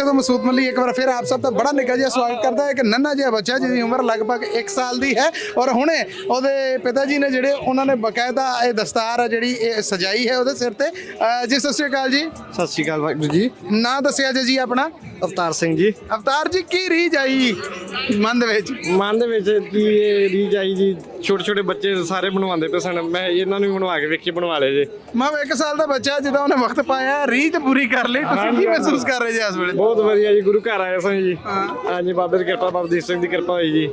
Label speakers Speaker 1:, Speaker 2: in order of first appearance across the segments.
Speaker 1: USA तो मसूद मली एक बार फिर आप सब का बड़ा निका जिहा स्वागत करता है। एक नन्हा जिहा बच्चा जिसकी उम्र लगभग 1 साल की है और हुणे ਉਹਦੇ पिता जी ने ਜਿਹੜੇ ਉਹਨਾਂ ਨੇ ਬਕਾਇਦਾ ਇਹ ਦਸਤਾਰ ਆ ਜਿਹੜੀ ਇਹ ਸਜਾਈ ਹੈ ਉਹਦੇ ਸਿਰ ਤੇ। ਜੀ ਸਤਿ ਸ਼੍ਰੀ ਅਕਾਲ ਜੀ।
Speaker 2: ਸਤਿ ਸ਼੍ਰੀ ਅਕਾਲ ਵਾਹਿਗੁਰੂ ਜੀ।
Speaker 1: ਨਾਂ ਦੱਸਿਆ ਜੀ ਆਪਣਾ।
Speaker 2: ਅਵਤਾਰ ਸਿੰਘ ਜੀ।
Speaker 1: ਅਵਤਾਰ ਜੀ ਕੀ ਰੀਝ ਆਈ ਮਨ ਦੇ ਵਿੱਚ?
Speaker 2: ਮਨ ਦੇ ਵਿੱਚ ਕੀ ਇਹ ਰੀਝ ਆਈ ਜੀ, ਛੋਟੇ ਛੋਟੇ ਬੱਚੇ ਸਾਰੇ ਬਣਵਾਉਂਦੇ ਪਏ ਸਨ, ਮੈਂ ਇਹਨਾਂ ਨੂੰ ਵੀ ਬਣਵਾ ਕੇ ਵੇਖੀ ਬਣਵਾ ਲਏ ਜੀ।
Speaker 1: ਮੈਂ 1 ਸਾਲ ਦਾ ਬੱਚਾ ਜਦੋਂ ਉਹਨੇ ਵਕਤ ਪਾਇਆ ਰੀਝ ਪੂਰੀ ਕਰ ਲਈ, ਤੁਸੀਂ ਕੀ ਮਹਿਸੂਸ ਕਰ ਰਹੇ ਜੀ ਇਸ ਵੇਲੇ?
Speaker 2: ਬਹੁਤ ਵਧੀਆ ਜੀ, ਗੁਰੂ ਘਰ ਆਏ ਸਾਂ ਜੀ। ਹਾਂਜੀ ਬਾਬੇ ਦੀ ਕਿਰਪਾ, ਬਾਬਾ ਦੀਪ ਸਿੰਘ ਦੀ ਕਿਰਪਾ ਹੋਈ ਜੀ।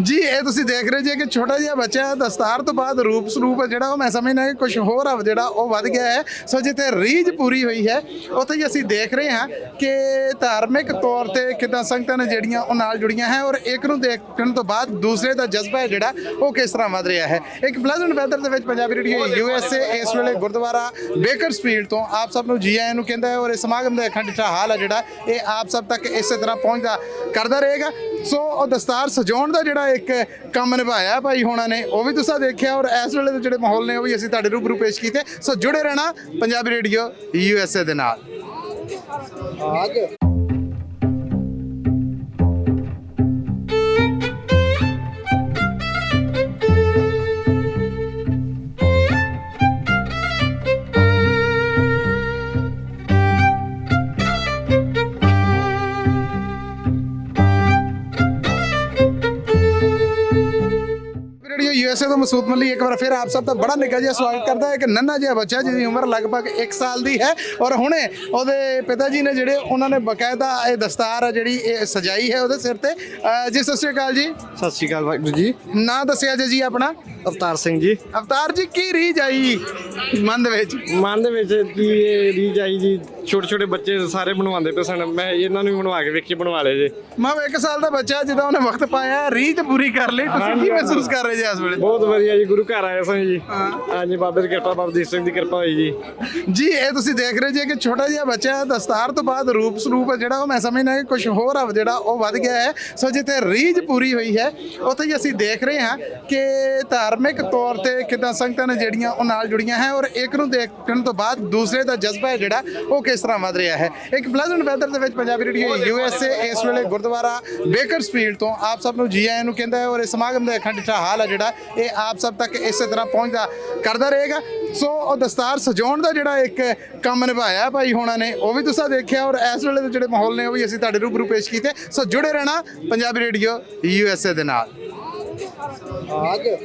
Speaker 1: ਜੀ ਇਹ ਤੁਸੀਂ ਦੇਖ ਰਹੇ ਜੀ ਕਿ ਛੋਟਾ ਜਿਹਾ ਬੱਚਾ ਦਸਤਾਰ ਤੋਂ ਬਾਅਦ ਰੂਪ ਸਰੂਪ ਜਿਹੜਾ ਉਹ ਮੈਂ ਸਮਝਦਾ ਕਿ ਕੁਝ ਹੋਰ ਆ ਜਿਹੜਾ ਉਹ ਵੱਧ ਗਿਆ ਹੈ। ਸੋ ਜਿੱਥੇ ਰੀਝ ਪੂਰੀ ਹੋਈ ਹੈ ਉੱਥੇ ਹੀ ਅਸੀਂ ਦੇਖ ਰਹੇ ਹਾਂ ਕਿ ਧਾਰਮਿਕ ਤੌਰ ਤੇ ਕਿੱਦਾਂ ਸੰਗਤਾਂ ਨੇ ਜਿਹੜੀਆਂ ਉਹ ਨਾਲ ਜੁੜੀਆਂ ਹੈ ਔਰ ਇੱਕ ਨੂੰ ਦੇਖਣ ਤੋਂ ਬਾਅਦ ਦੂਸਰੇ ਦਾ ਜਜ਼ਬਾ ਹੈ ਜਿਹੜਾ ਉਹ ਕਿਸ ਤਰ੍ਹਾਂ ਵੱਧ ਰਿਹਾ ਹੈ। ਇੱਕ ਪਲੇਜ਼ੈਂਟ ਵੈਦਰ ਦੇ ਵਿੱਚ ਪੰਜਾਬੀ ਰੇਡੀਓ ਯੂਐਸਏ ਇਸ ਵੇਲੇ ਗੁਰਦੁਆਰਾ ਬੇਕਰਸਫੀਲਡ ਤੋਂ ਆਪ ਸਭ ਨੂੰ ਜੀ ਆਇਆਂ ਨੂੰ ਕਹਿੰਦਾ ਹੈ ਔਰ ਇਸ ਸਮਾਗਮ ਦਾ ਅਖੰਡ ਹਾਲ ਹੈ ਜਿਹੜਾ ਇਹ ਆਪ ਸਭ ਤੱਕ ਇਸੇ ਤਰ੍ਹਾਂ ਪਹੁੰਚਦਾ ਕਰਦਾ ਰਹੇਗਾ। ਸੋ ਉਹ ਦਸਤਾਰ ਸਜਾਉਣ ਦਾ ਜਿਹੜਾ ਇੱਕ ਕੰਮ ਨਿਭਾਇਆ ਭਾਈ ਹੋਣਾ ਨੇ ਉਹ ਵੀ ਤੁਸੀਂ ਦੇਖਿਆ ਔਰ ਇਸ ਵੇਲੇ ਦੇ ਜਿਹੜੇ ਮਾਹੌਲ ਨੇ ਉਹ ਵੀ ਅਸੀਂ ਤੁਹਾਡੇ ਰੂਬਰੂ ਪੇਸ਼ ਕੀਤੇ। ਸੋ ਜੁੜੇ ਰਹਿਣਾ ਪੰਜਾਬੀ ਰੇਡੀਓ ਯੂਐਸਏ ਦੇ ਨਾਲ। यूएसए तो मसूद मली एक बार फिर आप सब का बड़ा निका जिहा स्वागत करता है। एक नन्हा जिहा बच्चा जिसकी उम्र लगभग 1 साल की है और हुणे ਉਹਦੇ पिता जी ने ਜਿਹੜੇ ਉਹਨਾਂ ਨੇ ਬਕਾਇਦਾ ਇਹ ਦਸਤਾਰ ਆ ਜਿਹੜੀ ਇਹ ਸਜਾਈ ਹੈ ਉਹਦੇ ਸਿਰ ਤੇ। ਜੀ ਸਤਿ ਸ਼੍ਰੀ ਅਕਾਲ ਜੀ।
Speaker 2: ਸਤਿ ਸ਼੍ਰੀ ਅਕਾਲ ਵਾਹਿਗੁਰੂ ਜੀ।
Speaker 1: ਨਾਂ ਦੱਸਿਆ ਜੀ ਆਪਣਾ।
Speaker 2: ਅਵਤਾਰ ਸਿੰਘ ਜੀ।
Speaker 1: ਅਵਤਾਰ ਜੀ ਕੀ ਰੀਝ ਆਈ ਮਨ ਦੇ ਵਿੱਚ?
Speaker 2: ਮਨ ਦੇ ਵਿੱਚ ਕੀ ਇਹ ਰੀਝ ਆਈ ਜੀ, ਛੋਟੇ ਛੋਟੇ ਬੱਚੇ ਸਾਰੇ ਬਣਵਾਉਂਦੇ ਪਏ ਸਨ, ਮੈਂ ਇਹਨਾਂ ਨੂੰ ਵੀ ਬਣਵਾ ਕੇ ਵੇਖੀ ਬਣਵਾ ਲਏ ਜੀ।
Speaker 1: ਮੈਂ 1 ਸਾਲ ਦਾ ਬੱਚਾ ਜਦੋਂ ਉਹਨੇ ਵਕਤ ਪਾਇਆ ਰੀਝ ਪੂਰੀ ਕਰ ਲਈ, ਤੁਸੀਂ ਕੀ ਮਹਿਸੂਸ ਕਰ ਰਹੇ ਜੀ ਇਸ ਵੇਲੇ?
Speaker 2: ਬਹੁਤ ਵਧੀਆ ਜੀ, ਗੁਰੂ ਘਰ ਆਏ ਸਾਂ ਜੀ। ਹਾਂਜੀ ਬਾਬੇ ਦੀ ਕਿਰਪਾ, ਬਾਬਾ ਦੀਪ ਸਿੰਘ ਦੀ ਕਿਰਪਾ ਹੋਈ ਜੀ।
Speaker 1: ਜੀ ਇਹ ਤੁਸੀਂ ਦੇਖ ਰਹੇ ਜੀ ਕਿ ਛੋਟਾ ਜਿਹਾ ਬੱਚਾ ਦਸਤਾਰ ਤੋਂ ਬਾਅਦ ਰੂਪ ਸਰੂਪ ਜਿਹੜਾ ਉਹ ਮੈਂ ਸਮਝਦਾ ਕਿ ਕੁਝ ਹੋਰ ਆ ਜਿਹੜਾ ਉਹ ਵੱਧ ਗਿਆ ਹੈ। ਸੋ ਜਿੱਥੇ ਰੀਝ ਪੂਰੀ ਹੋਈ ਹੈ ਉੱਥੇ ਹੀ ਅਸੀਂ ਦੇਖ ਰਹੇ ਹਾਂ ਕਿ ਧਾਰਮਿਕ ਤੌਰ ਤੇ ਕਿੱਦਾਂ ਸੰਗਤਾਂ ਨੇ ਜਿਹੜੀਆਂ ਉਹ ਨਾਲ ਜੁੜੀਆਂ ਹੈ ਔਰ ਇੱਕ ਨੂੰ ਦੇਖਣ ਤੋਂ ਬਾਅਦ ਦੂਸਰੇ ਦਾ ਜਜ਼ਬਾ ਹੈ ਜਿਹੜਾ ਉਹ ਕਿਸ ਤਰ੍ਹਾਂ ਵੱਧ ਰਿਹਾ ਹੈ। ਇੱਕ ਪਲੇਜ਼ੈਂਟ ਵੈਦਰ ਦੇ ਵਿੱਚ ਪੰਜਾਬੀ ਰੇਡੀਓ ਯੂਐਸਏ ਇਸ ਵੇਲੇ ਗੁਰਦੁਆਰਾ ਬੇਕਰਸਫੀਲਡ ਤੋਂ ਆਪ ਸਭ ਨੂੰ ਜੀ ਆਇਆਂ ਨੂੰ ਕਹਿੰਦਾ ਹੈ ਔਰ ਇਸ ਸਮਾਗਮ ਦਾ ਅਖੰਡ ਹਾਲ ਹੈ ਜਿਹੜਾ ਇਹ ਆਪ ਸਭ ਤੱਕ ਇਸੇ ਤਰ੍ਹਾਂ ਪਹੁੰਚਦਾ ਕਰਦਾ ਰਹੇਗਾ। ਸੋ ਉਹ ਦਸਤਾਰ ਸਜਾਉਣ ਦਾ ਜਿਹੜਾ ਇੱਕ ਕੰਮ ਨਿਭਾਇਆ ਭਾਈ ਹੋਣਾ ਨੇ ਉਹ ਵੀ ਤੁਸੀਂ ਦੇਖਿਆ ਔਰ ਇਸ ਵੇਲੇ ਦੇ ਜਿਹੜੇ ਮਾਹੌਲ ਨੇ ਉਹ ਵੀ ਅਸੀਂ ਤੁਹਾਡੇ ਰੂਬਰੂ ਪੇਸ਼ ਕੀਤੇ। ਸੋ ਜੁੜੇ ਰਹਿਣਾ ਪੰਜਾਬੀ ਰੇਡੀਓ ਯੂਐਸਏ ਦੇ ਨਾਲ।